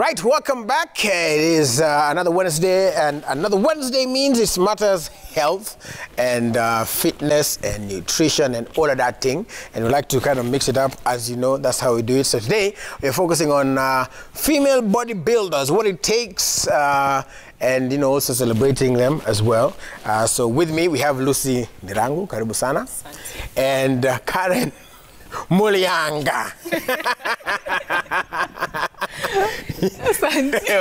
Right, welcome back. It is another Wednesday, and another Wednesday means it matters health and fitness and nutrition and all of that thing. And we like to kind of mix it up, as you know, that's how we do it. So today we're focusing on female bodybuilders, what it takes, and you know, also celebrating them as well. So with me we have Lucy Nirangu, karibu sana, and Karen Mulianga.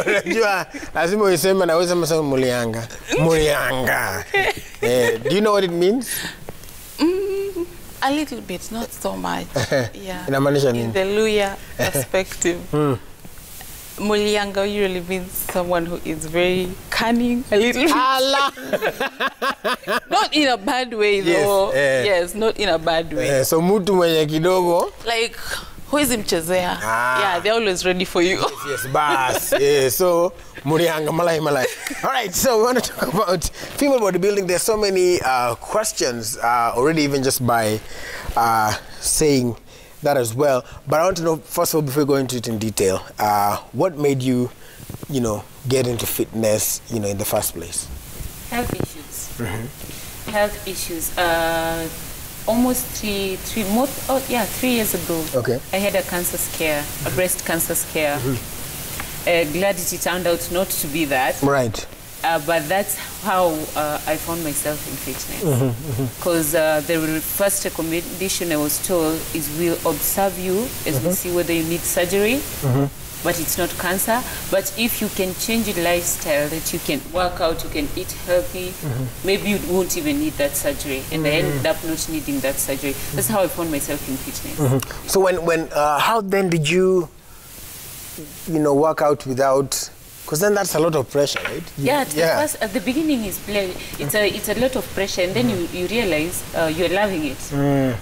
Unajua lazima useme na wewe msema Mulianga. Mulianga. Do you know what it means? A little bit, not so much. Yeah. Inamaanisha nini? In the Luya perspective. Mulianga usually means someone who is very cunning, a little bit. Not in a bad way, though. Yes, not in a bad way. So mtu mwenye kidogo. Like, who is mchezea? Yeah, they're always ready for you. Yes, boss. So, Mulianga, malai. All right, so we want to talk about female bodybuilding. There's so many questions already, even just by saying that as well. But I want to know, first of all, before we go into it in detail, what made you, get into fitness, in the first place? Health issues. Health issues. Almost 3 years ago. Okay. I had a cancer scare, a breast cancer scare. Glad it turned out not to be that. Right. But that's how I found myself in fitness. Because the first recommendation I was told is we'll observe you as we see whether you need surgery. But it's not cancer. But if you can change your lifestyle, that you can work out, you can eat healthy, maybe you won't even need that surgery. And I ended up not needing that surgery. That's how I found myself in fitness. So how then did you, work out without? Because then that's a lot of pressure, right? First, at the beginning it's a lot of pressure, and then you realize you're loving it.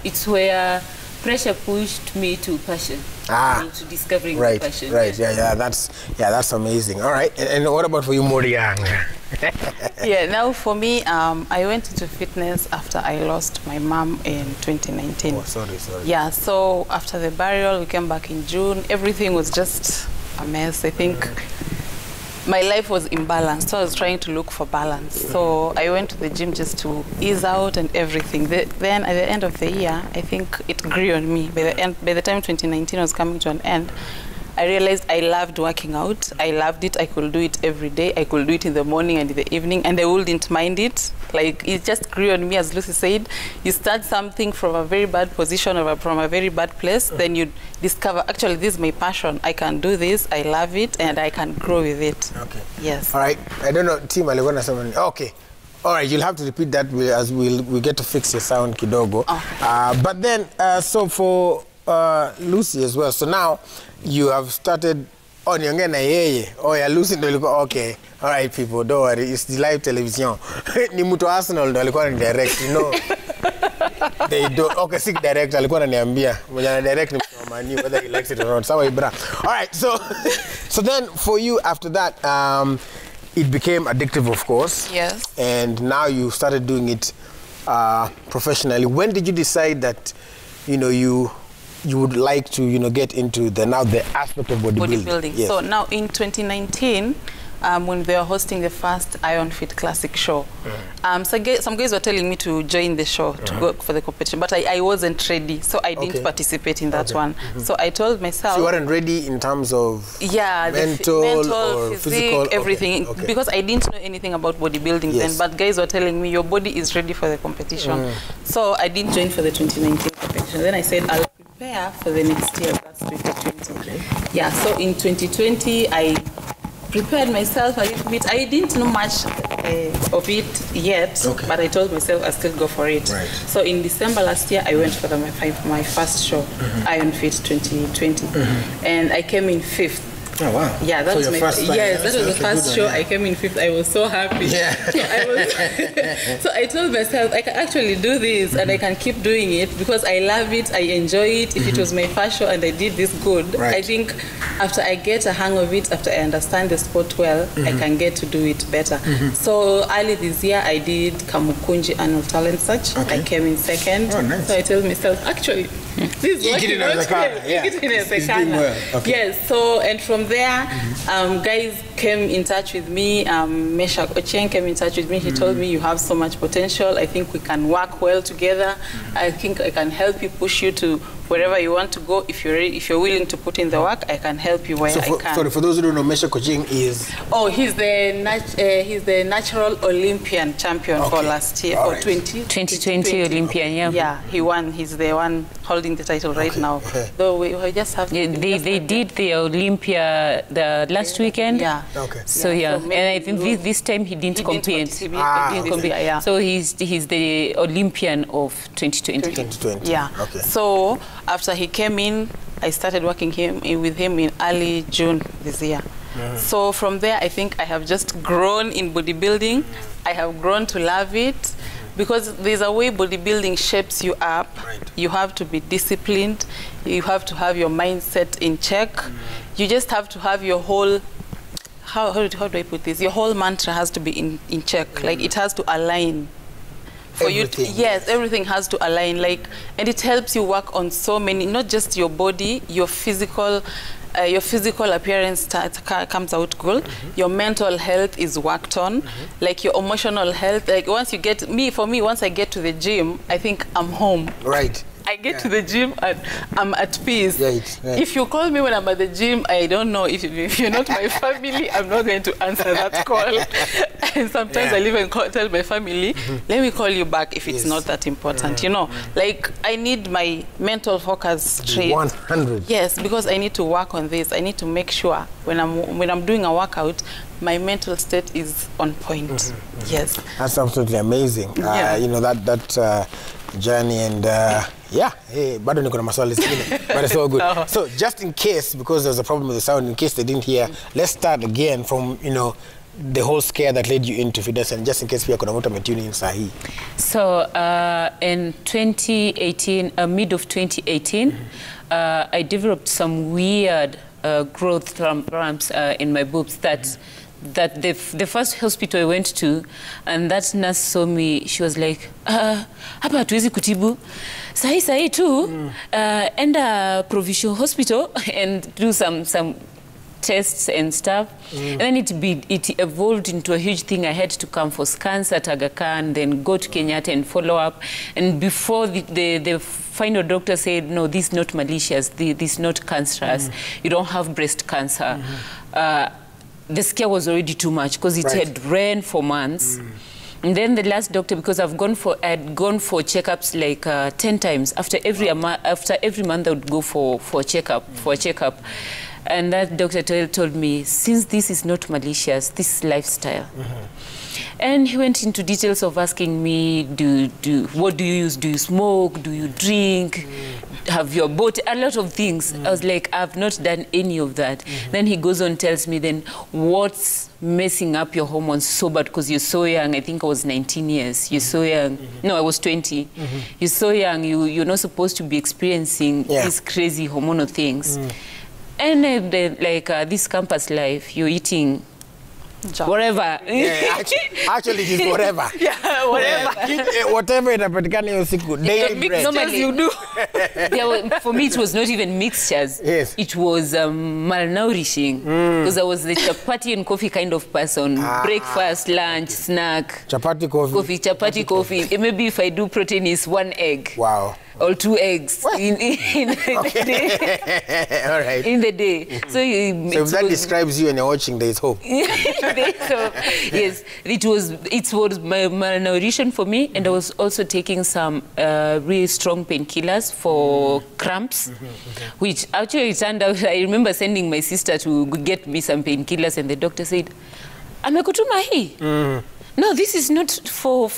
It's where pressure pushed me to passion, to discovering the passion. Right, that's amazing. All right, and what about for you, Morianga? Now for me, I went into fitness after I lost my mom in 2019. Oh, sorry. Yeah, so after the burial, we came back in June. Everything was just a mess, I think. My life was imbalanced, so I was trying to look for balance. So I went to the gym just to ease out and everything. Then at the end of the year, I think it grew on me. By the time 2019 was coming to an end, I realized I loved working out. I loved it. I could do it every day. I could do it in the morning and in the evening, and I wouldn't mind it. Like, it just grew on me, as Lucy said. You start something from a very bad position or from a very bad place, then you discover, actually, this is my passion. I can do this. I love it, and I can grow with it. Okay. Yes. All right. I don't know, Team Aligona, someone. Okay. All right, you'll have to repeat that as we get to fix your sound kidogo. Okay. But then, so for Lucy as well. So now you have started on Lucy okay. All right, people, don't worry. It's the live television. Ni mtu Arsenal ndo alikuwa ni direct, They don't. Okay, sick direct alikuwa ananiambia. Mwenye direct ni mtu whether he likes it or not. Sawa ibra. All right, so then for you after that, it became addictive, of course. Yes. And now you started doing it professionally. When did you decide that, you would like to, get into the aspect of bodybuilding? Yes. So now in 2019, when they were hosting the first Iron Fit Classic show, some guys were telling me to join the show, to go for the competition, but I wasn't ready, so I didn't participate in that one. So I told myself... So you weren't ready in terms of mental or physique, physical? Everything, because I didn't know anything about bodybuilding then, but guys were telling me, your body is ready for the competition. So I didn't join for the 2019 competition. Then I said, I'll prepare for the next year, that's 2020. Yeah, so in 2020, I prepared myself a little bit. I didn't know much of it yet, but I told myself I'll still go for it. Right. So in December last year, I went for my first show, Iron Fit 2020, and I came in 5th. Oh wow! Yeah, that was my first time. Yes, that was the first show. I came in 5th. I was so happy. Yeah. So I told myself I can actually do this, and I can keep doing it because I love it. I enjoy it. If it was my first show and I did this good, I think after I get a hang of it, after I understand the sport well, I can get to do it better. So early this year, I did Kamukunji Annual Talent Search. I came in 2nd. Oh, nice. So I told myself, actually, this is working out well. Yeah. It's doing well. Okay. Yes, so, and from there, guys came in touch with me. Meshach Ochieng came in touch with me. He told me, you have so much potential. I think we can work well together. I think I can help you, push you to wherever you want to go. If you're willing to put in the work, I can help you where I can. Sorry, for those who don't know, Meshach Ochieng is... Oh, he's the natural Olympian champion for last year, or 2020 Olympian, yeah. Yeah, he won. He's the one holding the title right now. Though we just have... Yeah, they did the Olympia the last weekend. Yeah. Okay. So yeah, and I think this time he didn't compete. He didn't compete, yeah. So he's the Olympian of 2020. 2020. Yeah. Okay. So after he came in, I started working with him in early June this year. So from there, I think I have just grown in bodybuilding. I have grown to love it because there's a way bodybuilding shapes you up. Right. You have to be disciplined. You have to have your mindset in check. You just have to have your whole, how do I put this? Your whole mantra has to be in check. Like it has to align. For everything. You to, yes, everything has to align, like, and it helps you work on so many, not just your body, your physical appearance comes out good. Your mental health is worked on, like your emotional health. Like once you get for me, once I get to the gym, I think I'm home. Right. I get to the gym and I'm at peace. Right. If you call me when I'm at the gym, I don't know. If you're not my family, I'm not going to answer that call. And sometimes I'll even tell my family, let me call you back if it's not that important. You know, like I need my mental focus straight. 100. Yes, because I need to work on this. I need to make sure when I'm doing a workout, my mental state is on point. Yes. That's absolutely amazing. You know, that journey, and bado niko na maswali zingine, but it's all good. So just in case, because there's a problem with the sound, in case they didn't hear, let's start again from, you know, the whole scare that led you into fitness, and just in case we are going to tune in sahi. So in 2018, mid of 2018, I developed some weird growth cramps in my boobs that the first hospital I went to, and that nurse saw me, she was like, hapa hatuwezi kutibu. Sahi tu, enda provincial hospital and do some tests and stuff. And then it evolved into a huge thing. I had to come for scans at Aga Khan, then go to Kenyatta and follow up. And before the final doctor said, no, this is not malicious, this is not cancerous, you don't have breast cancer. The scare was already too much because it had ran for months. And then the last doctor, because I'd gone for checkups like 10 times. After every month, I would go for a checkup. And that doctor told me, since this is not malicious, this is lifestyle. And he went into details of asking me, what do you use? Do you smoke? Do you drink? Have your boat? A lot of things. I was like, I've not done any of that. Then he goes on, tells me then, what's messing up your hormones so bad? Because you're so young. I think I was 19 years. You're so young. No, I was 20. You're so young. You're not supposed to be experiencing these crazy hormonal things. And this campus life, you're eating whatever. Actually, it is whatever. Whatever. Whatever inapatikana hiyo siku. Daily bread. Normally you do. For me, it was not even mixtures. Yes. It was malnourishing. Because I was the chapati and coffee kind of person. Breakfast, lunch, snack. Chapati, coffee. Chapati, coffee. Maybe if I do protein, it's 1 egg. Wow. Or 2 eggs in the day. All right. In the day. So if that describes you and you're watching, there is hope. So, yes, it was malnutrition for me, and I was also taking some really strong painkillers for cramps, which actually turned out, I remember sending my sister to get me some painkillers, and the doctor said, amekutuma hii. No, this is not for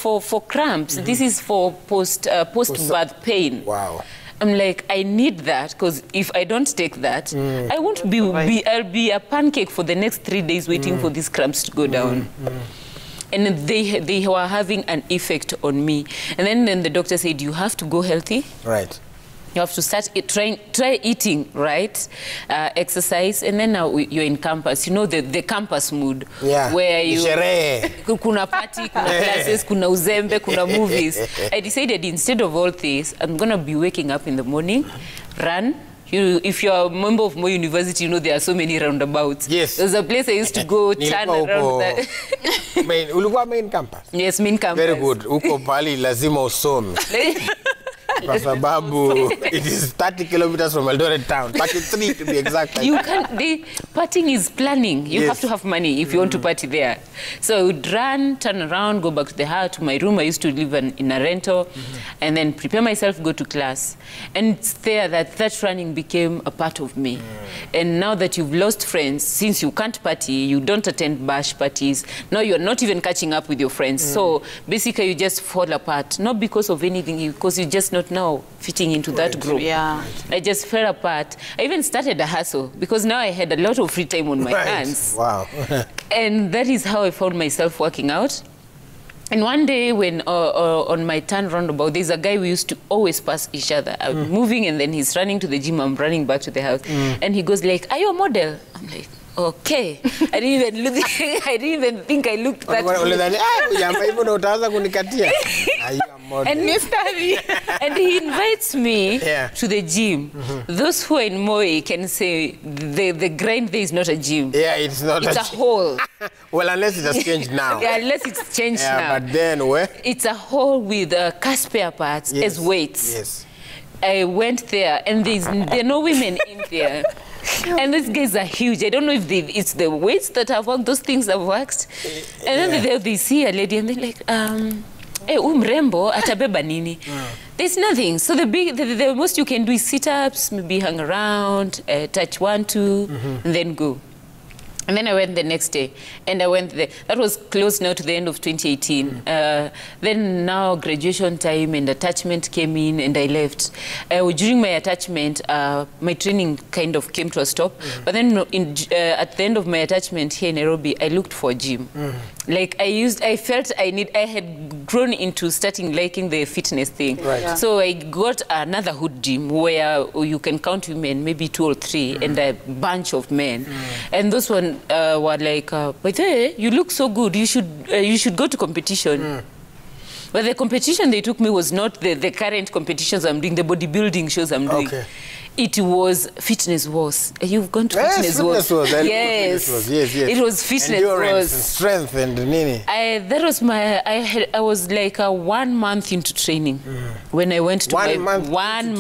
cramps. This is for post-birth pain. Wow. I'm like, I need that, because if I don't take that, I won't I'll be a pancake for the next 3 days waiting for these cramps to go down. And they were having an effect on me. And then the doctor said, you have to go healthy. Right. You have to start try eating, right? Exercise, and then now you're in campus. You know the campus mood, where you kuna party, kuna classes, kuna uzembe, kuna movies. I decided instead of all this, I'm gonna be waking up in the morning, run. If you're a member of Moi University, you know there are so many roundabouts. Yes. There's a place I used to go turn around that. Ulikuwa main campus? Yes, main campus. Very good. Uko pali lazima usome. Kwa sababu it is 30 kilometers from Eldoret town, 33 to be exact. You can't. The partying is planning. You have to have money if you want to party there. So I would run, turn around, go back to the house, to my room. I used to live in a rental, and then prepare myself, go to class. And it's there that running became a part of me. And now that you've lost friends, since you can't party, you don't attend bash parties. Now you're not even catching up with your friends. So basically, you just fall apart, not because of anything, because you're just not now fitting into that group. Yeah, I just fell apart. I even started a hustle because now I had a lot of free time on my hands. Wow. And that is how I found myself working out. And one day when on my turn roundabout, there's a guy we used to always pass each other. I'm moving and then he's running to the gym, I'm running back to the house. And he goes like, "Are you a model?" I'm like, okay. I didn't even look. I didn't even think I looked that good. And he invites me to the gym. Those who are in Moi can say the grind there is not a gym. Yeah, it's not. It's a hall. Well, unless it has changed now. Yeah, unless it's changed now. But then where? It's a hall with car spare parts as weights. Yes. I went there, and there are no women in there. And these guys are huge. I don't know if it's the weights that have worked, those things have worked. And then they see a lady and they're like, hey, mrembo, atabeba nini? There's nothing. So the most you can do is sit-ups, maybe hang around, touch 1, 2, and then go. And then I went the next day, and I went there. That was close now to the end of 2018. Then now graduation time and attachment came in, and I left. During my attachment, my training kind of came to a stop. But then at the end of my attachment here in Nairobi, I looked for a gym. Like I felt I had grown into starting liking the fitness thing. Right. So I got another hood gym where you can count women, maybe 2 or 3, and a bunch of men. And those one were like, but hey, you look so good. You should go to competition. But the competition they took me was not the current competitions I'm doing, the bodybuilding shows I'm doing. Okay. It was Fitness Wars. You've gone to Fitness Wars. Yes. It was Fitness Endurance Wars. And strength and nini. That was I was like 1 month into training when I went to 1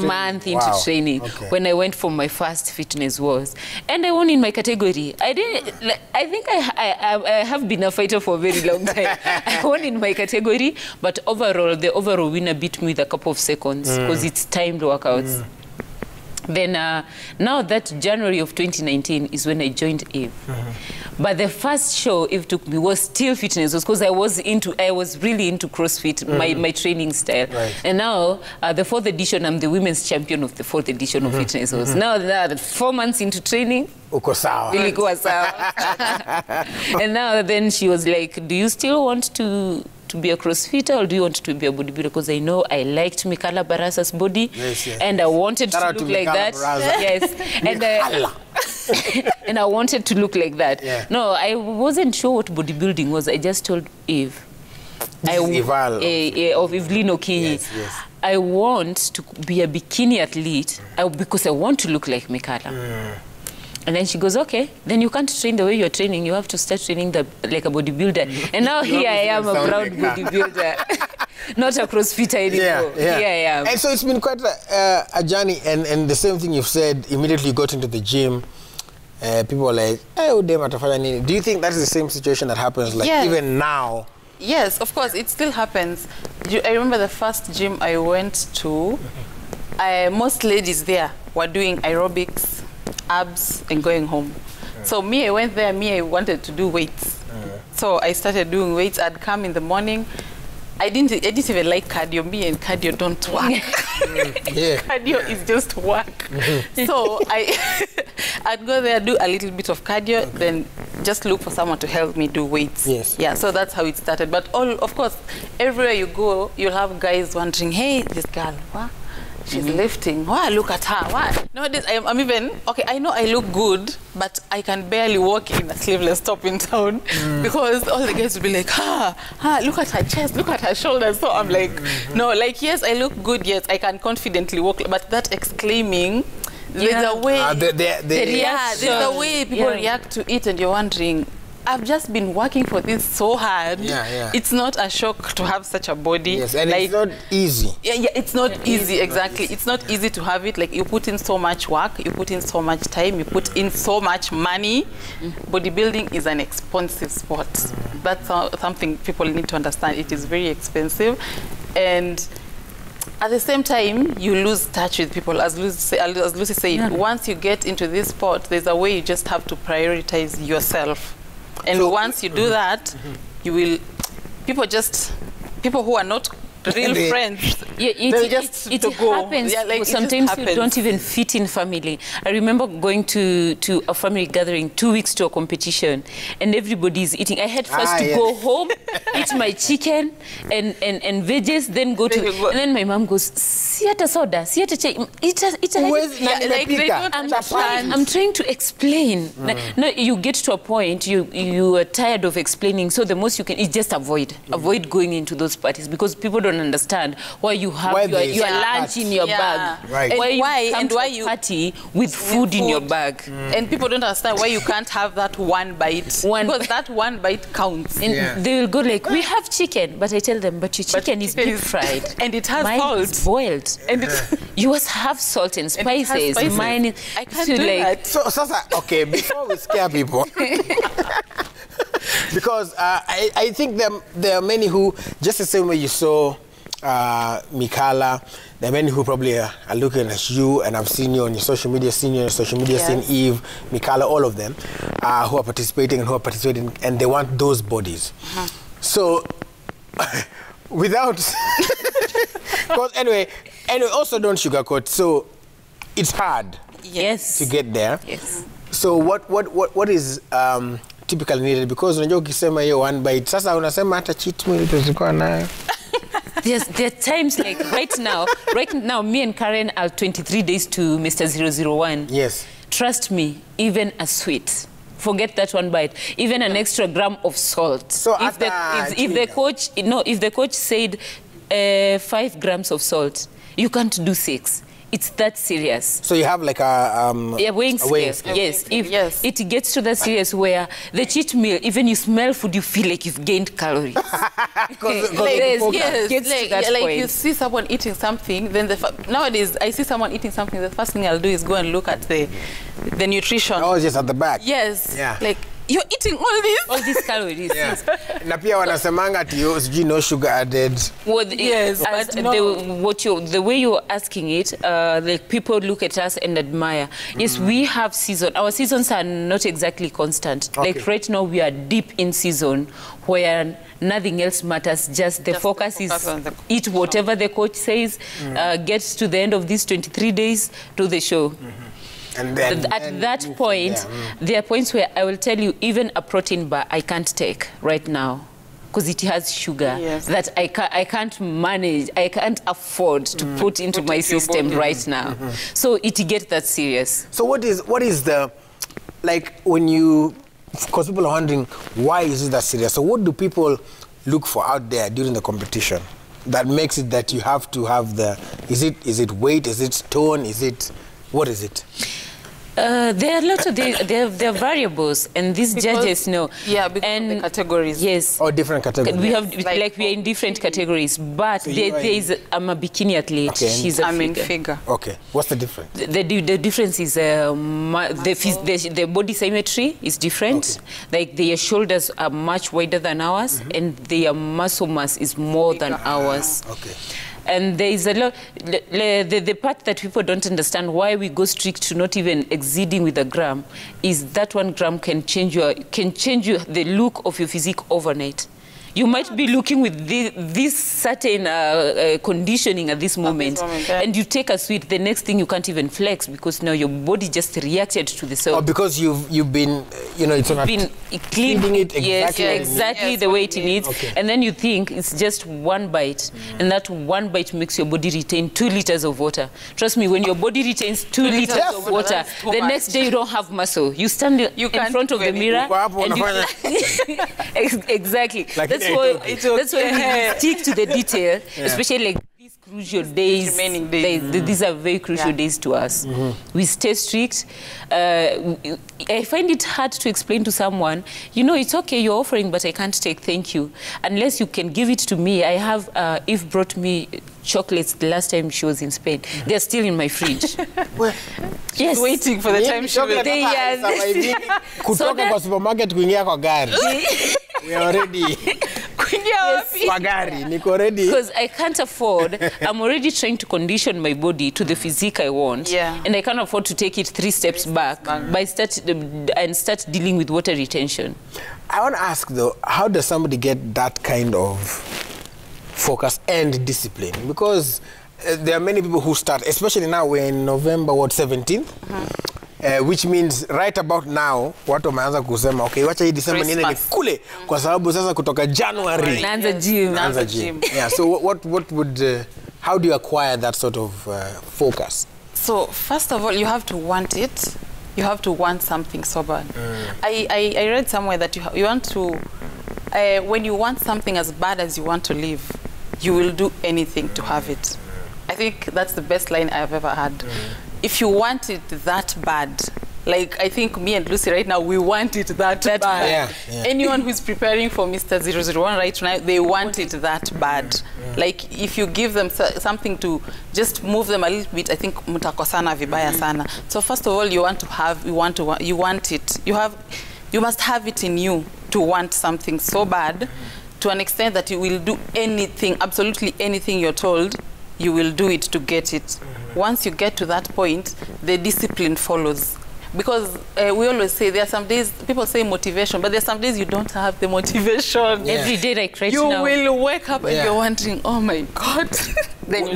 month into training when I went for my first Fitness Wars, and I won in my category. I think I have been a fighter for a very long time. I won in my category, but overall the overall winner beat me with a couple of seconds because it's timed workouts. Then now that January of 2019 is when I joined Eve. But the first show Eve took me was still fitness, because I was really into CrossFit, my training style. Right. And now the 4th edition, I'm the women's champion of the 4th edition of Fitness Wars. Now that 4 months into training, uko sawa. And now then she was like, do you still want to be a CrossFitter, or do you want to be a bodybuilder? Because I know I liked Mikala Barasa's body, and I wanted to look like that. Yes, and and I wanted to look like that. Yeah. No, I wasn't sure what bodybuilding was. I just told Eve, of Evelyn Okinyi, I want to be a bikini athlete because I want to look like Mikala. And then she goes, okay, then you can't train the way you're training. You have to start training like a bodybuilder. And now here I am, a proud bodybuilder. Not a CrossFitter anymore. Here I am. And so it's been quite a journey. And the same thing you've said, immediately you got into the gym. People are like, oh, do you think that's the same situation that happens like even now? Yes, of course, it still happens. I remember the first gym I went to, most ladies there were doing aerobics, abs, and going home. So I went there, I wanted to do weights. So I started doing weights. I'd come in the morning. I didn't even like cardio. Me and cardio don't work. Cardio is just work. So I'd go there, do a little bit of cardio, then just look for someone to help me do weights. Yes. Yeah, so that's how it started. But of course, everywhere you go, you'll have guys wondering, hey, this girl, what? She's lifting. Wow, look at her. What? Nowadays, I'm even, okay, I know I look good, but I can barely walk in a sleeveless top in town because all the guys will be like, look at her chest, look at her shoulders. So I'm like, no, like, yes, I look good, yes, I can confidently walk, but that exclaiming, there's a way, there's a way people react to it, and you're wondering, I've just been working for this so hard. It's not a shock to have such a body. Yes, and like, it's not easy. It's not easy, exactly. It's not easy to have it. Like, you put in so much work, you put in so much time, you put in so much money. Bodybuilding is an expensive sport. That's something people need to understand. It is very expensive. And at the same time, you lose touch with people. As Lucy said, once you get into this sport, there's a way you just have to prioritize yourself. And so, once you do that, you will, people who are not real friends, it happens. Like, sometimes you don't even fit in family. I remember going to a family gathering 2 weeks to a competition, and everybody's eating. I had first to go home, eat my chicken and veggies, then go to, and then my mom goes, "Siata soda, siata chai." I'm trying to explain. No, you get to a point you are tired of explaining, so the most you can is just avoid going into those parties, because people don't understand why you have your lunch in your bag, right? And why you party with food in your bag, and people don't understand why you can't have that one bite, because that one bite counts. And they will go like, "We have chicken," but I tell them, "But your chicken is deep fried, and it has mine salt, is boiled, and yours have salt and spices. Mine is." I can't do that. So Sasa, okay, before we scare people. Because I think there are many who, just the same way you saw Mikala, there are many who probably are looking at you, and I've seen you on your social media, seen Eve, Mikala, all of them, who are participating, and they want those bodies. So, without, because anyway, also don't sugarcoat. So, it's hard. Yes. To get there. Yes. So what is typically needed? Because unajua ukisema hiyo one bite, sasa unasema hata cheat meal tuzikuwa nayo. There are times like right now, me and Karen are 23 days to Mr. 001. Yes. Trust me, even a sweet. Forget that one bite. Even an extra gram of salt. So if the coach said 5 grams of salt, you can't do 6. It's that serious. So you have like a weighing scale. Yes. If it gets to that serious where the cheat meal, even you smell food, you feel like you've gained calories. You see someone eating something, then nowadays I see someone eating something, the first thing I'll do is go and look at the nutrition. Oh, just at the back. Yes. Yeah. Like, you're eating all these calories. Yeah. Na pia wanasemanga ati no sugar added. Well, yes, but the way you're asking it, like, people look at us and admire. Yes, we have season. Our seasons are not exactly constant. Okay. Like right now, we are deep in season where nothing else matters. Just the focus is eat whatever the coach says. Gets to the end of these 23 days to the show. And then, at that point, there are points where I will tell you, even a protein bar I can't take right now because it has sugar that I can't manage, I can't afford to put into my system right now. So it gets that serious. So what is the, like, when you, because people are wondering, why is it that serious? So what do people look for out there during the competition that makes it that you have to have the, is it weight, is it tone, what is it? There are lots of there are variables, and these judges know. Yeah, because of the categories. Yes. Or different categories. We have we are in different categories, but so there is I'm a bikini athlete. Okay. She's a figure. Okay. What's the difference? The difference is the body symmetry is different. Okay. Like their shoulders are much wider than ours, and their muscle mass is more than ours. Okay. And there is a lot, the part that people don't understand why we go strict to not even exceeding with a gram is that 1 gram can change the look of your physique overnight. You might be looking with this certain conditioning at this moment, and you take a sweet, the next thing you can't even flex because now your body just reacted to the salt. Or because you've been, you know, it's been cleaning it exactly the way it needs. Okay. And then you think it's just one bite, and that one bite makes your body retain 2 liters of water. Trust me, when your body retains 2 liters of water, the next day you don't have muscle. You stand in front of the mirror and you exactly. Like that's why we stick to the detail, especially like these crucial days. These are very crucial days to us. We stay strict. I find it hard to explain to someone, you know, it's okay, you're offering, but I can't take, thank you. Unless you can give it to me. I have, Eve brought me chocolates the last time she was in Spain. They're still in my fridge. Yes. Waiting for the time she will. Kutoka kwa supermarket kuingia kwa gari. We are already. Kwa gari, niko ready. Because I can't afford, I'm already trying to condition my body to the physique I want. And I can't afford to take it 3 steps back by start dealing with water retention. I want to ask though, how does somebody get that kind of focus and discipline? Because there are many people who start, especially now we're in November 17th, which means right about now watu wameanza kusema okay, wacha hii December niende nikule kwa sababu sasa kutoka January naanza gym. Yeah, so what would how do you acquire that sort of focus? So first of all, you have to want it. You have to want something so bad. I read somewhere that you want to when you want something as bad as you want to live, you will do anything to have it. I think that's the best line I've ever had. If you want it that bad, like I think me and Lucy right now, we want it that bad. Anyone who's preparing for Mr. 001 right now, they want it that bad. Like if you give them something to just move them a little bit, I think mutakosana vibaya sana. So first of all, you want it. You must have it in you to want something so bad to an extent that you will do anything, absolutely anything you're told, you will do it to get it. Once you get to that point, the discipline follows. Because we always say there are some days, people say motivation, but there are some days you don't have the motivation. Every day like right you now. You will wake up and you're wondering, oh my God. Then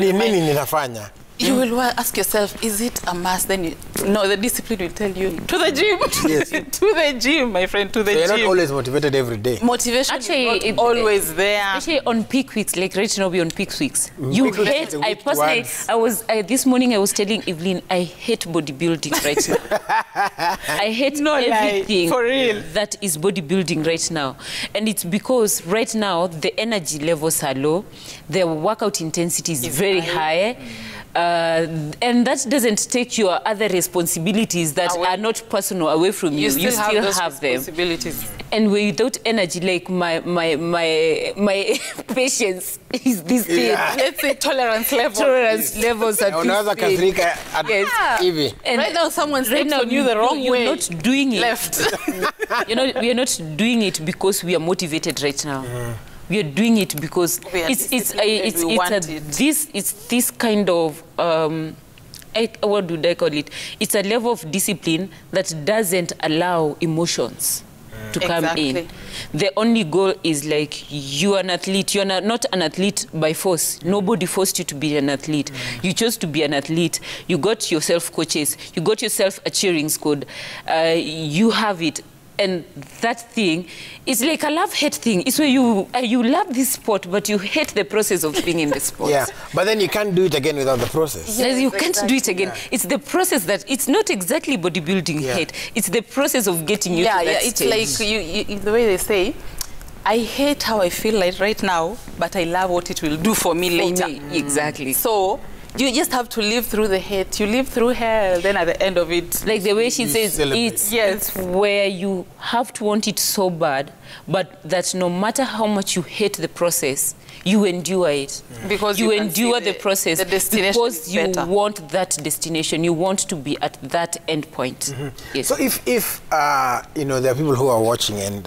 you will ask yourself, is it a must? Then no, the discipline will tell you, to the gym. Yes. To the gym, my friend, to the gym. You're not always motivated every day. Motivation actually, is not always there. Especially on peak weeks, like right now we're on peak weeks. You hate, I personally, this morning I was telling Evelyn, I hate bodybuilding right now. I hate everything for real that is bodybuilding right now. And it's because right now the energy levels are low, the workout intensity is very high. And that doesn't take your other responsibilities that are not personal away from you. You still have them. And without energy, like my patience is this thing. Let's say tolerance level. Tolerance levels at this thing. And right now, someone's on you the wrong way. You're not doing it. Left. We are not doing it because we are motivated right now. We are doing it because it's this kind of what do I call it? It's a level of discipline that doesn't allow emotions to come in. The only goal is like you are an athlete. You're not an athlete by force. Nobody forced you to be an athlete. You chose to be an athlete. You got yourself coaches. You got yourself a cheering squad. You have it. And that thing is like a love-hate thing. It's where you love this sport, but you hate the process of being in the sport. Yeah, but then you can't do it again without the process. Yes, you can't do it again. It's the process that, it's not exactly bodybuilding hate. It's the process of getting you to that stage. It's like the way they say, I hate how I feel like right now, but I love what it will do for me later. Exactly. So you just have to live through the hate. You live through hell, then at the end of it, like the way she says, it's where you have to want it so bad, but that no matter how much you hate the process, you endure it. Because you endure the process because you better. Want that destination. You want to be at that end point. Yes. So if you know, there are people who are watching and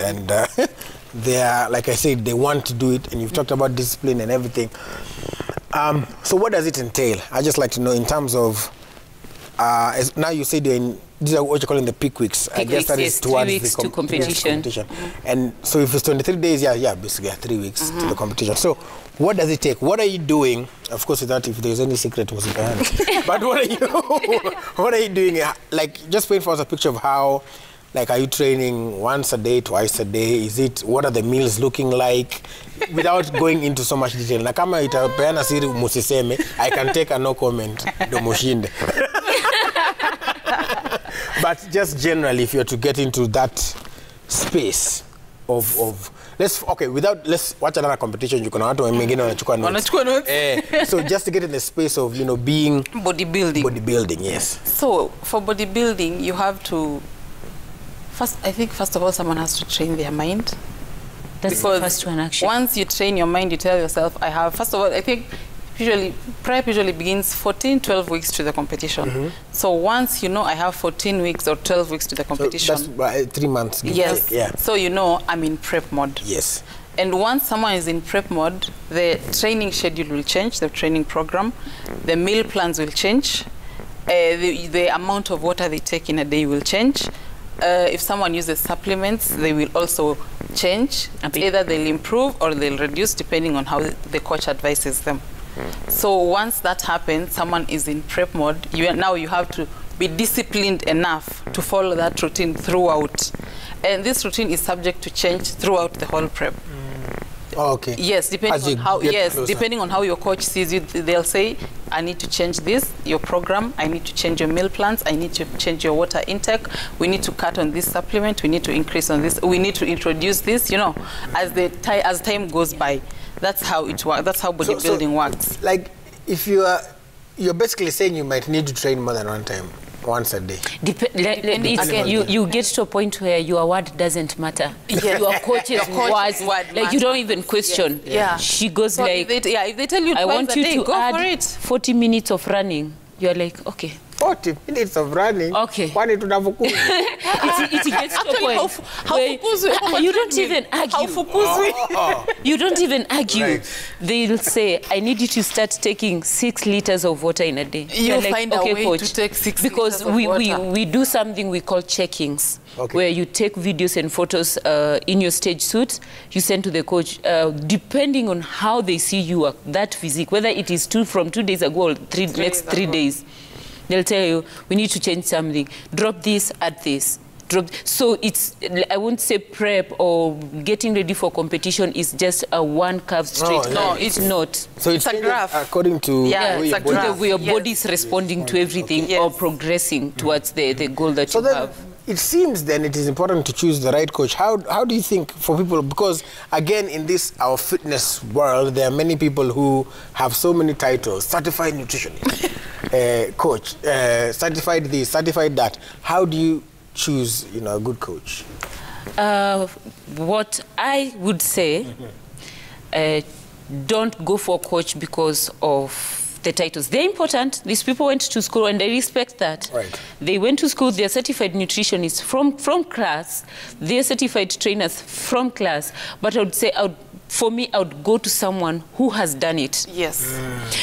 they are, like I said, they want to do it, and you've talked about discipline and everything. So what does it entail? I just like to know in terms of now you say these are what you're calling the peak weeks. Peak I guess that weeks, is towards 3 weeks the to competition. And so if it's 23 days, yeah, basically 3 weeks to the competition. So what does it take? What are you doing? Of course, without if there's any secret was in your hand. But what are you doing? Like, just paint for us a picture of how, like, are you training once a day, twice a day? What are the meals looking like? Without going into so much detail. Na kama itapeana siri musiseme, I can take a no comment. Domoshinde. But just generally, if you're to get into that space of let's watch another competition. You can notes. So just to get in the space of being bodybuilding, yes. So for bodybuilding, you have to first of all, someone has to train their mind. That's the first one, actually. Once you train your mind, you tell yourself, first of all, I think prep usually begins 12 weeks to the competition. So once I have 14 weeks or 12 weeks to the competition. So that's 3 months. Yes. Yeah. So I'm in prep mode. Yes. And once someone is in prep mode, the training schedule will change, the training program, the meal plans will change, the amount of water they take in a day will change. If someone uses supplements, they will also change. Either they'll improve or they'll reduce depending on how the coach advises them. So once that happens, someone is in prep mode. Now you have to be disciplined enough to follow that routine throughout. And this routine is subject to change throughout the whole prep. Oh, okay. Yes, depending on how your coach sees you, they'll say, I need to change this, your program, I need to change your meal plans, I need to change your water intake, we need to cut on this supplement, we need to increase on this, we need to introduce this, as time goes by. That's how it works. That's how bodybuilding works. Like, if you're basically saying you might need to train more than one time. Once a day. You get to a point where your word doesn't matter. Yes. Your coach's word, like you don't even question. Yes. Yeah. She goes so like, if they tell you I want you to go add for it. 40 minutes of running. You're like, okay. 40 minutes of running. Okay. It gets to a point where you don't even argue. You don't even argue. Right. They'll say, I need you to start taking 6 liters of water in a day. You'll find a way to take 6 because liters of water. we do something we call checkings, where you take videos and photos in your stage suit, you send to the coach, depending on how they see you, that physique, whether it is from 2 days ago or next 3 days. They'll tell you, we need to change something. Drop this, add this. So it's, I won't say prep or getting ready for competition is just a one curve straight. No, it's not. So it's a graph. According to the way your body is responding to everything or progressing towards the goal that you have. It seems then it is important to choose the right coach. How do you think for people, because again in this our fitness world there are many people who have so many titles, certified nutritionist, coach, certified this, certified that. How do you choose a good coach? What I would say, don't go for a coach because of the titles. They're important. These people went to school and I respect that. Right. They went to school, they're certified nutritionists from class, they're certified trainers from class. But I would say, for me, I would go to someone who has done it. Yes.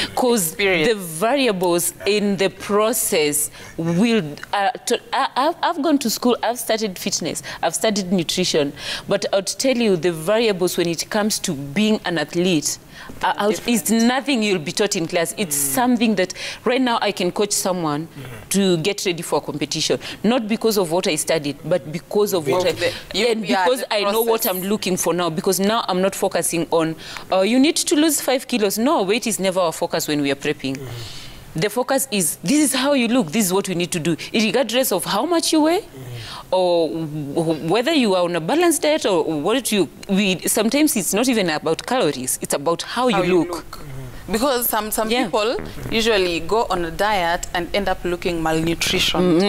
Because the variables in the process will... I've gone to school, I've studied fitness, I've studied nutrition, but I would tell you the variables when it comes to being an athlete, it's nothing you'll be taught in class. It's something that right now I can coach someone to get ready for a competition. Not because of what I studied, but because of what because I know what I'm looking for now. Because now I'm not focusing on, you need to lose 5 kilos. No, weight is never our focus when we are prepping. The focus is, this is how you look, this is what we need to do, regardless of how much you weigh, or whether you are on a balanced diet, or what sometimes it's not even about calories, it's about how you look. Because some people usually go on a diet and end up looking malnutrition.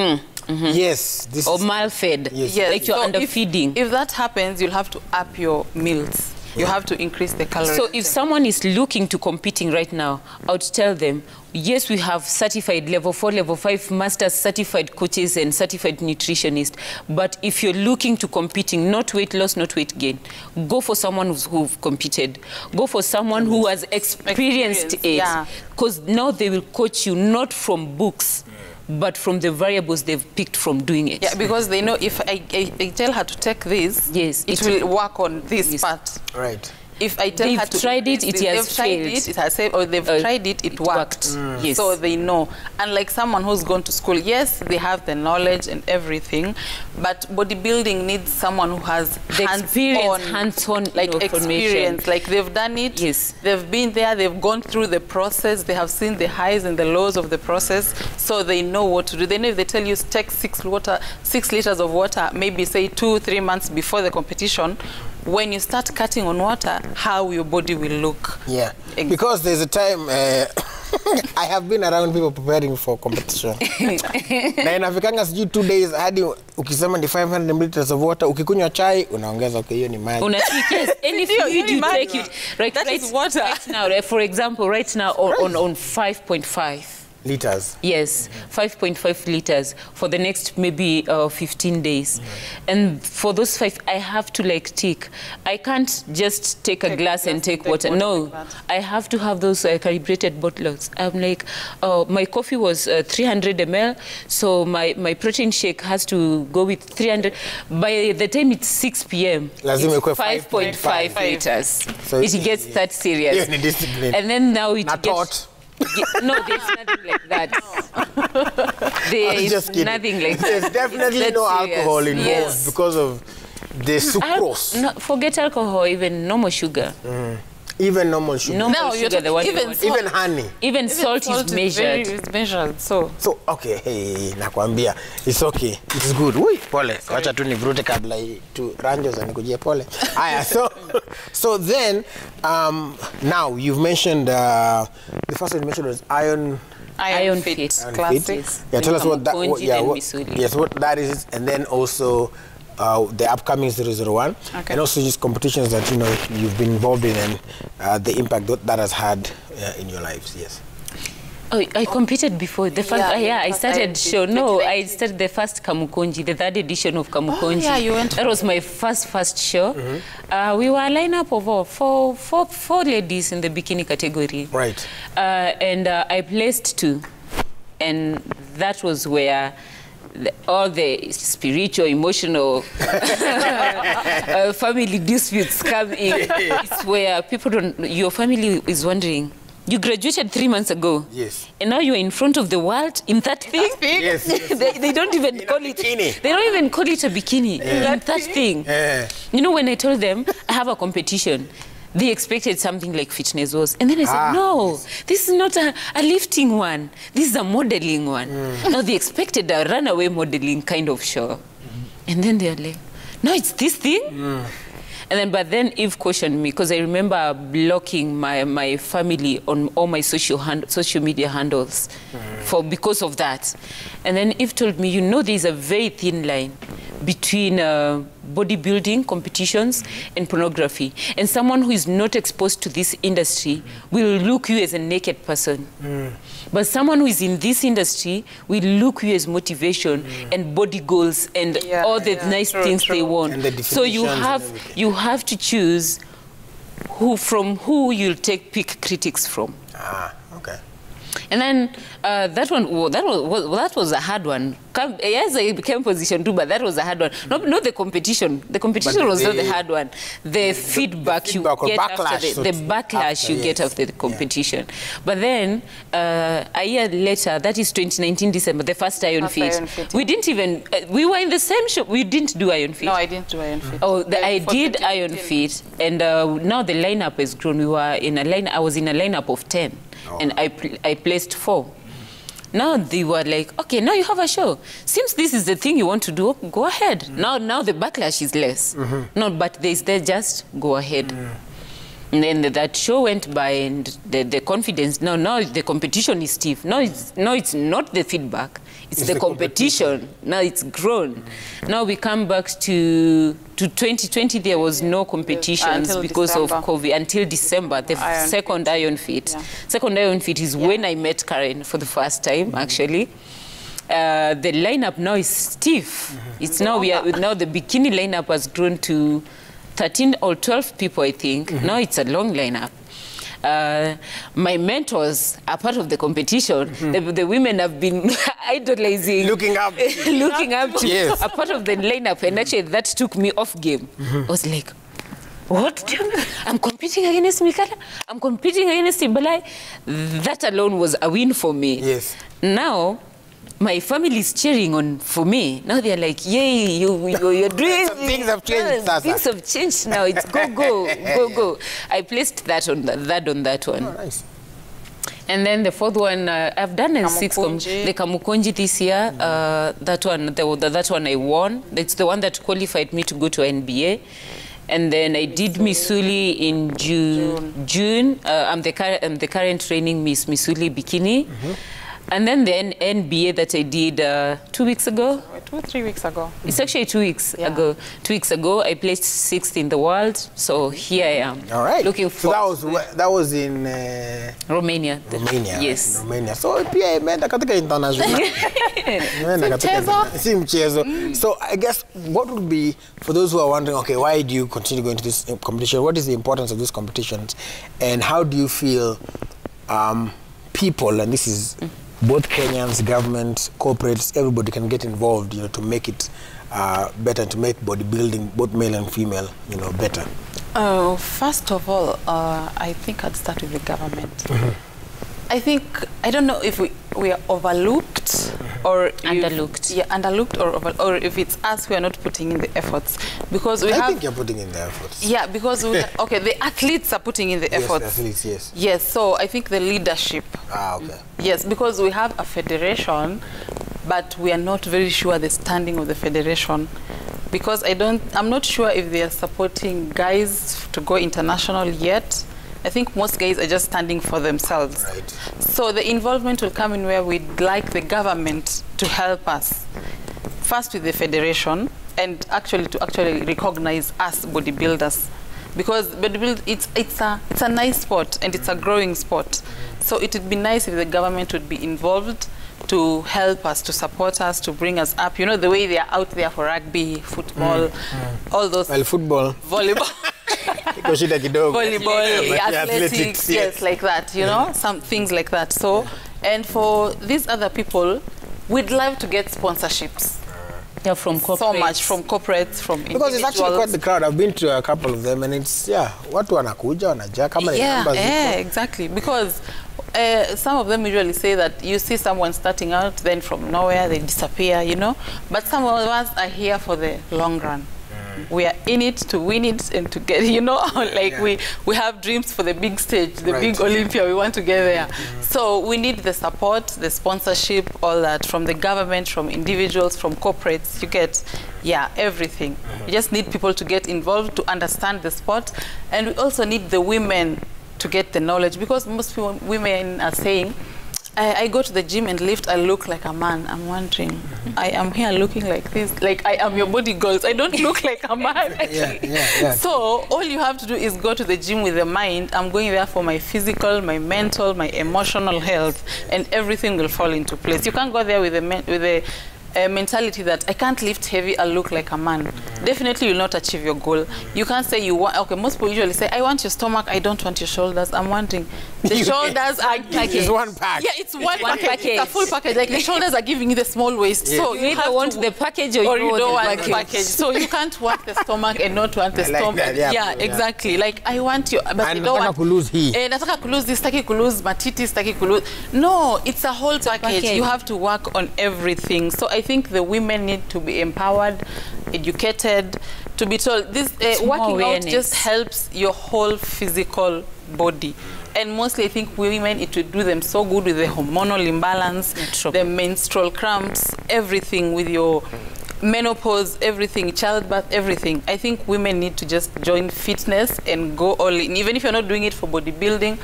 Yes. Or malfed, like you're underfeeding. If that happens, you'll have to up your meals. You have to increase the calories. So if someone is looking to competing right now, I would tell them, yes, we have certified level 4, level 5 masters, certified coaches and certified nutritionists. But if you're looking to competing, not weight loss, not weight gain, go for someone who's competed. Go for someone who has experienced it. Because now they will coach you not from books, but from the variables they've picked from doing it. Yeah, because they know if I tell her to take this, yes, it will work on this part. Right. If I tell her to tried it, it has failed. It has failed, or they've tried it, it worked. Yes. So they know. And like someone who's gone to school, yes, they have the knowledge and everything, but bodybuilding needs someone who has the hands-on like experience. Like they've done it. Yes. They've been there. They've gone through the process. They have seen the highs and the lows of the process, so they know what to do. They know if they tell you take 6 liters of water, maybe say 2-3 months before the competition. When you start cutting on water, how your body will look. Yeah, because there's a time I have been around people preparing for competition. Na inafikanga sijui 2 days hadi ukisema ni 500 milliliters of water, ukikunywa chai unaongeza okay, hiyo ni maji. Yes, any food you take it. That is water. Right now, for example, right now on 5.5 liters. Yes, 5.5 liters for the next maybe 15 days. And for those 5, I have to like tick. I can't just take a glass and take water. No, I have to have those calibrated bottles. I'm like, my coffee was 300 ml, so my protein shake has to go with 300. By the time it's 6 p.m., it's 5.5 liters. So it gets that serious. And then now it gets... No, there's nothing like that. There is nothing like that. There's definitely no alcohol involved because of the sucrose. No, forget alcohol, even normal sugar. Even normal sugar. Normal sugar, the one even honey. Even salt is measured. It's measured. So okay, hey, nakwambia, it's okay. It's good. Ui, pole. Wacha tu nivrute kabla tu ranjo za nikujie pole. Aya, so then now you've mentioned the first one you mentioned was Iron Fit Classic. Yeah, tell us what that what that is, and then also the upcoming 001, and also just competitions that you've been involved in, and the impact that has had in your lives. Yes. Oh, I competed before the first. I started show. No, I started the first Kamukonji, the 3rd edition of Kamukonji. Oh, yeah, you went. That was my first show. We were a lineup of four ladies in the bikini category. Right. And I placed 2, and that was where all the spiritual, emotional, family disputes come in. It's where people your family is wondering, you graduated 3 months ago. Yes. And now you're in front of the world in that thing. Yes. They don't even call it. Bikini. They don't even call it a bikini. That thing. You know, when I told them I have a competition, they expected something like fitness was. And then I said, no, this is not a lifting one. This is a modeling one. Now they expected a runaway modeling kind of show. And then they're like, no, it's this thing? And then, but then Eve cautioned me, because I remember blocking my family on all my social media handles because of that. And then Eve told me, there's a very thin line between bodybuilding competitions and pornography. And someone who is not exposed to this industry will look you as a naked person. But someone who is in this industry will look you as motivation and body goals and all the nice things they want. So you have to choose from who you'll take pick critics from. Okay. And then that was a hard one. Yes, I became position 2, but that was a hard one. Not the competition. The competition was not the hard one. The feedback you get after the backlash you get after the competition. But then a year later, that is 2019 December, the first Iron Fit. We didn't even. We were in the same show. We didn't do Iron Fit. No, I didn't do Iron Fit. Oh, I did Iron Fit, and now the lineup has grown. We were in a line. I was in a lineup of 10. And I placed 4. Now they were like, okay, now you have a show. Since this is the thing you want to do, go ahead. Now the backlash is less. No, but they just go ahead. And then that show went by, and the confidence. Now the competition is stiff. No, it's not the feedback. It's the competition. Now it's grown. Now we come back to 2020. There was no competitions because of COVID until December. The second Iron Fit. Second Iron Fit is when I met Karen for the first time, actually. The lineup now is stiff. It's now now the bikini lineup has grown to 13 or 12 people, I think. Now it's a long lineup. my mentors are part of the competition. The women have been idolizing, Looking up. looking up to Yes. a part of the lineup, and actually that took me off game. I was like, what? I'm competing against Mikala. I'm competing against Timbalai. That alone was a win for me. Yes. Now, my family is cheering on for me. Now they're like, yay, you're doing Some things have changed, Sasa. Things have changed now. It's go. I placed that on that one. Oh, nice. And then the fourth one, I've done in the Kamukunji this year. That one I won. It's the one that qualified me to go to NBA. And then I did Missouli in June. I'm the current training Miss Missouli Bikini. And then the NBA that I did 2 weeks ago. 2 or 3 weeks ago. It's actually 2 weeks ago. 2 weeks ago, I placed 6th in the world. So here I am. All right. Looking forward. So that was in Romania. Romania. Yes. In Romania. So pia imeenda katika international. Si mchezo. So I guess what would be, for those who are wondering, okay, why do you continue going to this competition? What is the importance of these competitions? And how do you feel people, and this is both Kenyans, government, corporates, everybody can get involved, to make it better, to make bodybuilding, both male and female, better? First of all, I think I'd start with the government. I don't know if we are overlooked or underlooked. Underlooked or if it's us who are not putting in the efforts, because I think you're putting in the efforts. Yeah, because the athletes are putting in the efforts. Yes, the athletes, yes. Yes, so I think the leadership. Okay. Yes, because we have a federation, but we are not very sure the standing of the federation, because I'm not sure if they are supporting guys to go international yet. I think most guys are just standing for themselves. Right. So the involvement will come in where we'd like the government to help us. First with the federation, and to recognize us bodybuilders. Because bodybuilding, it's a nice sport, and it's a growing sport. So it would be nice if the government would be involved to help us, to support us, to bring us up. The way they are out there for rugby, football, all those. Well, football. Volleyball. Volleyball, athletics, yes, like that, some things like that. So, and for these other people, we'd love to get sponsorships. Yeah, from corporates. So much from corporates, from because it's actually quite the crowd. I've been to a couple of them, and it's, watu wanakuja, wanajaa, kama ni numbers. Yeah, exactly. Because some of them usually say that you see someone starting out, then from nowhere they disappear, But some of us are here for the long run. We are in it to win it and to get, we have dreams for the big stage, the big Olympia, we want to get there. So we need the support, the sponsorship, all that, from the government, from individuals, from corporates. You get, everything. You just need people to get involved, to understand the sport. And we also need the women to get the knowledge, because most women are saying, I go to the gym and lift, I look like a man. I'm wondering, I am here looking like this, like I am your body goals. I don't look like a man, actually. So all you have to do is go to the gym with the mind. I'm going there for my physical, my mental, my emotional health, and everything will fall into place. You can't go there with a mentality that I can't lift heavy, I'll look like a man. Definitely you'll not achieve your goal. You can't say you want, most people usually say, I want your stomach, I don't want your shoulders. I'm wondering, the shoulders are it's one pack. Yeah, it's one package. It's a full package. Like the shoulders are giving you the small waist. Yeah. So you either want the package or you don't want the package. So you can't want the stomach and not want the stomach. That, yeah, exactly. Like I want you, but you don't want to lose he. Nataka kulose this, taki kulose matiti, taki kulose. No, it's a whole package. You have to work on everything. So I think the women need to be empowered, educated, to be told this working out just helps your whole physical body. And mostly I think women, it would do them so good with the hormonal imbalance, the menstrual cramps, everything with your menopause, everything, childbirth, everything. I think women need to just join fitness and go all in. Even if you're not doing it for bodybuilding,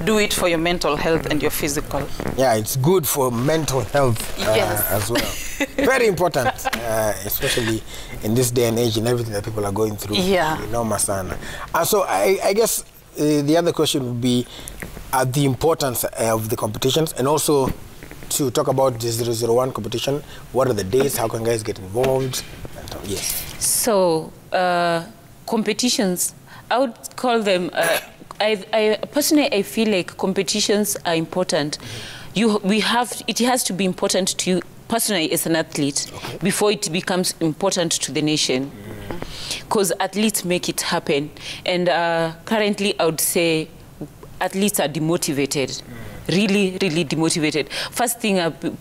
do it for your mental health and your physical. Yeah, it's good for mental health as well. Very important, especially in this day and age and everything that people are going through. Yeah. Masana. So I guess the other question would be the importance of the competitions, and also to talk about the 001 competition. What are the dates? How can guys get involved? Yes. So competitions, I would call them, I personally, I feel like competitions are important. It has to be important to you personally as an athlete before it becomes important to the nation. Because athletes make it happen. And currently, I would say athletes are demotivated. Really, really demotivated. First thing,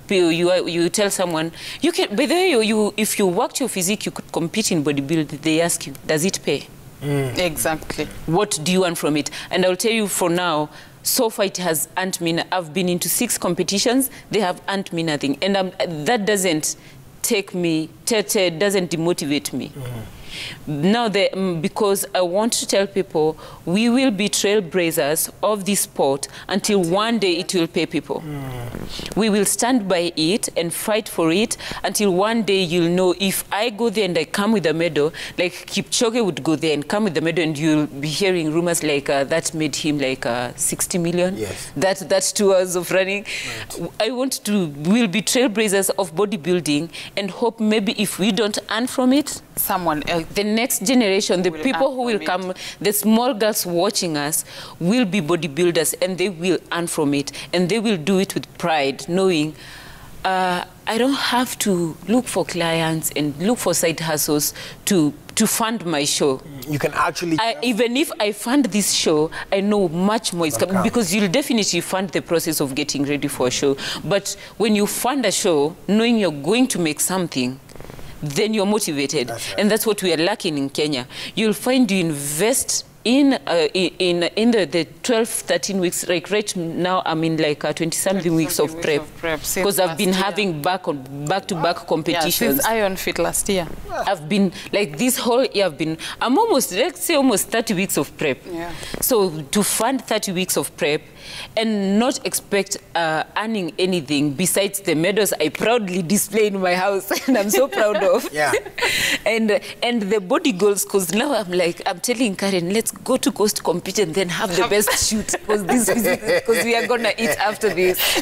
you tell someone, you can, by the way, if you worked your physique, you could compete in bodybuilding. They ask you, does it pay? Exactly. What do you want from it? And I'll tell you for now, so far it has earned me. I've been into 6 competitions. They have earned me nothing. And that doesn't doesn't demotivate me. Now, because I want to tell people, we will be trailblazers of this sport until one day it will pay people. We will stand by it and fight for it until one day you'll know, if I go there and I come with a medal, like Kipchoge would go there and come with the medal, and you'll be hearing rumors like that made him like 60 million. Yes. That's 2 hours of running. Right. We'll be trailblazers of bodybuilding, and hope maybe if we don't earn from it, someone else, the next generation, the people who will come, the small girls watching us, will be bodybuilders, and they will earn from it, and they will do it with pride, knowing I don't have to look for clients and look for side hustles to fund my show. You can actually... even if I fund this show, I know much more is coming, because you'll definitely fund the process of getting ready for a show. But when you fund a show, knowing you're going to make something, then you're motivated. That's right. And that's what we are lacking in Kenya. You'll find you invest in the 12, 13 weeks, like right now I'm in like 20-something weeks of prep. Because I've been having back-to-back competitions. Yeah, since Iron Fit last year. I've been, like this whole year I'm almost, let's say almost 30 weeks of prep. Yeah. So to fund 30 weeks of prep and not expect earning anything besides the medals I proudly display in my house and I'm so proud of. Yeah. and the body goals, because now I'm telling Karen, let's go to Coast compete and then have the best shoot, because we are gonna eat after this.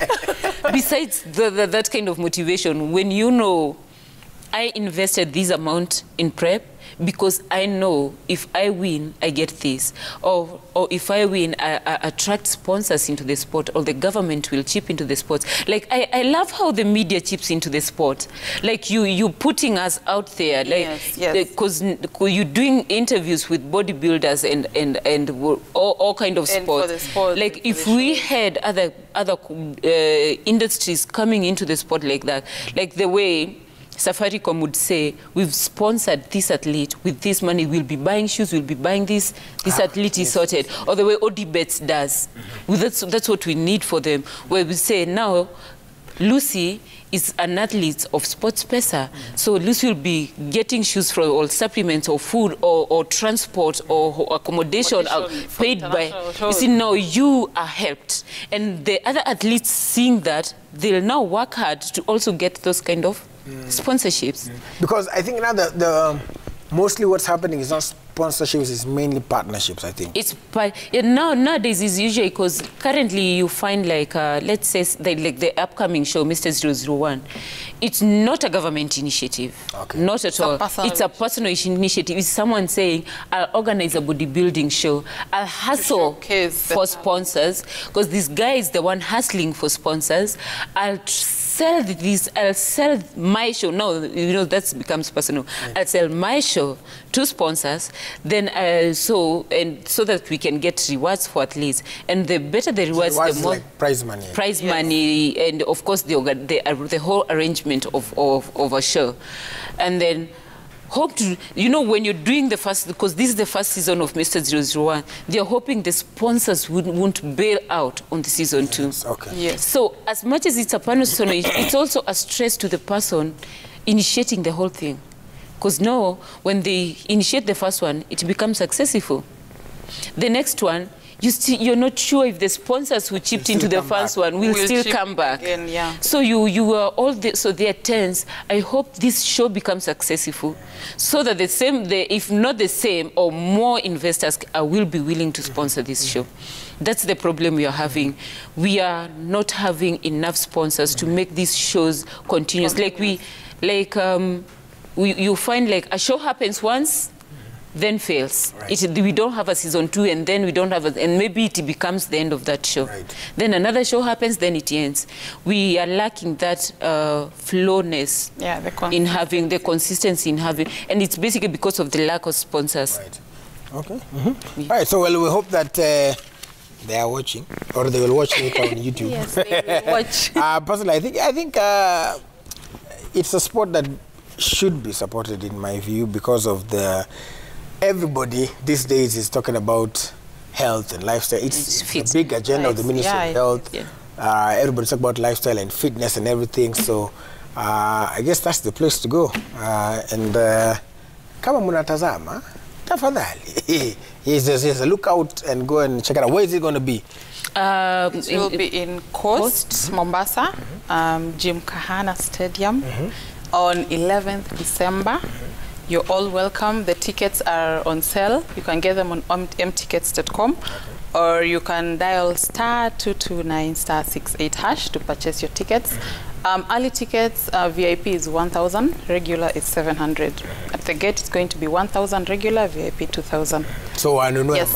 Besides that kind of motivation, when you know I invested this amount in prep because I know if I win, I get this. Or if I win, I attract sponsors into the sport, or the government will chip into the sport. Like, I love how the media chips into the sport. Like, you putting us out there. Like, because you're doing interviews with bodybuilders and all kind of sports. Like, if we had other industries coming into the sport like that, like the way Safaricom would say, we've sponsored this athlete with this money, we'll be buying shoes, we'll be buying this athlete is sorted. Or the way ODBets does. Well, that's what we need for them, where we say, now, Lucy is an athlete of Sports Pesa. So Lucy will be getting shoes for all supplements or food or transport or accommodation paid by. You see, now you are helped. And the other athletes seeing that, they'll now work hard to also get those kind of sponsorships. Because I think now mostly what's happening is not sponsorships, it's mainly partnerships, I think. It's nowadays is usually, because currently you find like let's say like the upcoming show Mr. 001, it's not a government initiative. Not at all. It's a personal initiative. It's someone saying, I'll organize a bodybuilding show, I'll hustle for sponsors, because this guy is the one hustling for sponsors. I'll sell this, I'll sell my show. No, you know, that becomes personal. I'll sell my show to sponsors, then so that we can get rewards for athletes. And the better the rewards, the more like prize money. Prize money, and of course the whole arrangement of a show. And then hope to, you know, when you're doing the first, because this is the first season of Mr. 001, they're hoping the sponsors won't bail out on the season 2. Yes. So as much as it's a personal, it's also a stress to the person initiating the whole thing. Because now, when they initiate the first one, it becomes successful. The next one, you're not sure if the sponsors who chipped into the first one will still come back. Again, yeah. So you are so they're tense. I hope this show becomes successful, so that if not the same or more investors will be willing to sponsor this show. That's the problem we are having. We are not having enough sponsors to make these shows continuous. You find like a show happens once, then fails. Right. We don't have a season 2, and then we don't have and maybe it becomes the end of that show. Right. Then another show happens, then it ends. We are lacking that flowness in having the consistency in having, and it's basically because of the lack of sponsors. Right. Okay. All right. So well, we hope that they are watching, or they will watch it on YouTube. Yes, they will watch. Personally, I think it's a sport that should be supported, in my view, because of everybody these days is talking about health and lifestyle. It's a big agenda of the Ministry of Health. Yeah. Everybody's talking about lifestyle and fitness and everything. So I guess that's the place to go. And kama munatazama, tafadhali. Yes, look out and go and check it out. Where is it going to be? It will be in Coast, Mombasa, Jim Kahana Stadium on 11th December. You're all welcome. The tickets are on sale. You can get them on mtickets.com, or you can dial *229 *68# to purchase your tickets. Early tickets, VIP is 1,000, regular is 700. At the gate, it's going to be 1,000 regular, VIP 2,000. So yes.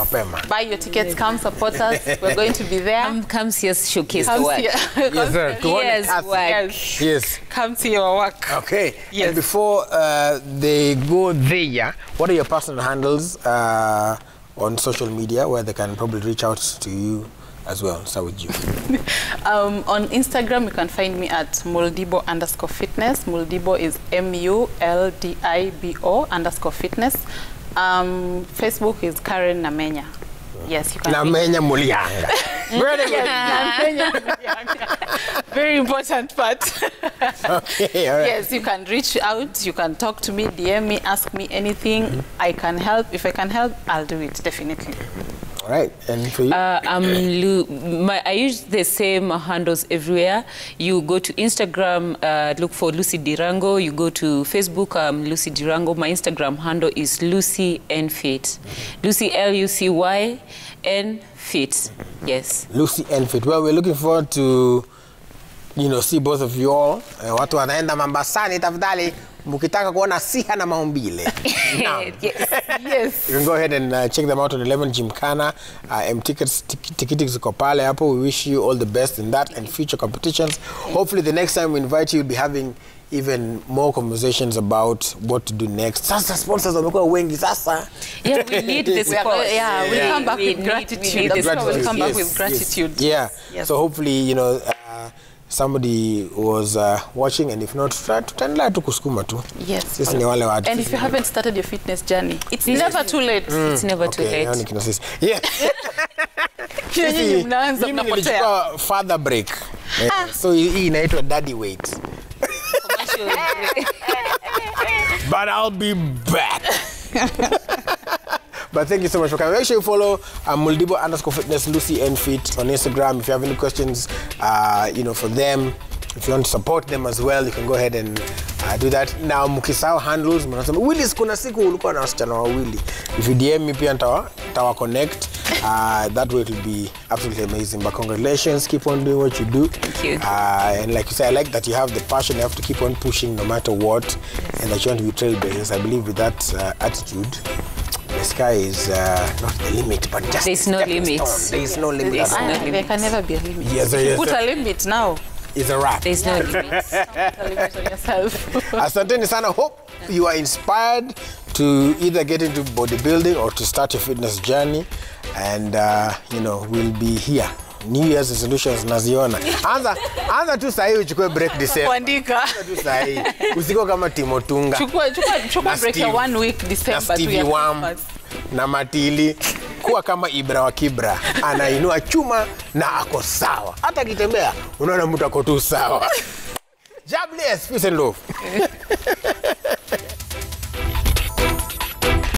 Buy your tickets, come support us. We're going to be there. Come see us showcase the work. Yes, sir. Yes. Come see your work. Okay. Yes. And before they go there, what are your personal handles on social media where they can probably reach out to you as well? Start with you. On Instagram, you can find me at muldibo_fitness. Muldibo is MULDIBO_fitness. Facebook is Karen Namenya. Yes, you can. Namenya Mulianga. Very important part. Okay, all right. Yes, you can reach out, you can talk to me, DM me, ask me anything. I can help. If I can help, I'll do it, definitely. All right, and for you? I use the same handles everywhere. You go to Instagram, look for Lucy Dirango. You go to Facebook, Lucy Dirango. My Instagram handle is Lucy N Fit. Lucy LUCY Fit. Yes. Lucy N Fit. Well, we're looking forward to, see both of you all. Watu wanaenda Mombasani tafadhali. Mukitaka kuona siha na maumbile. Yes. You can go ahead and check them out on 11 Gymkhana. Tickets ziko pale hapo. We wish you all the best in that and future competitions. Hopefully the next time we invite you, we'll be having even more conversations about what to do next. Sasa sponsors wamekuwa wengi sasa. Yeah, we need this support. We'll come back with gratitude. We'll come back with gratitude. Yeah. Yes. So hopefully, somebody was watching, and if not, tutaendelea tu kusukuma tu. Yes. Sisi ni wale watu. And if you haven't started your fitness journey, it's never too late. It's never too late. Yeah. Nyinyi mnaanza mnapotea. Father break. So hii inaitwa daddy weight. But I'll be back. But thank you so much for coming. Make sure you follow Muldibo_fitness, Lucy N Fit on Instagram. If you have any questions, for them, if you want to support them as well, you can go ahead and do that. Now, mukisao handles, mnasema Willis kuna siku ulikuwa na wasichana wawili. If you DM me pia nitawa connect. That way it will be absolutely amazing. But congratulations, keep on doing what you do. Thank you. And like you say, I like that you have the passion. You have to keep on pushing no matter what, and that you want to be trailblazers. I believe with that attitude, the sky is not the limit, but just there's no limit. There's no limit. There can never be a limit. Yes, Put a limit now. It's a wrap. There's no limit. Put a limit on yourself. Asanteni sana. Hope you are inspired to either get into bodybuilding or to start your fitness journey, and we'll be here. New Year's resolutions naziona. Anza tu sahi uchukue break December. Kuandika. Anza tu sahi. Usiko kama Timotunga. Chukua break ya 1 week December tu ya Christmas. Na Matili. Kuwa kama Ibra wa Kibra. Anainua chuma na ako sawa. Hata kitembea unaona mtu ako tu sawa. God bless. Peace and love.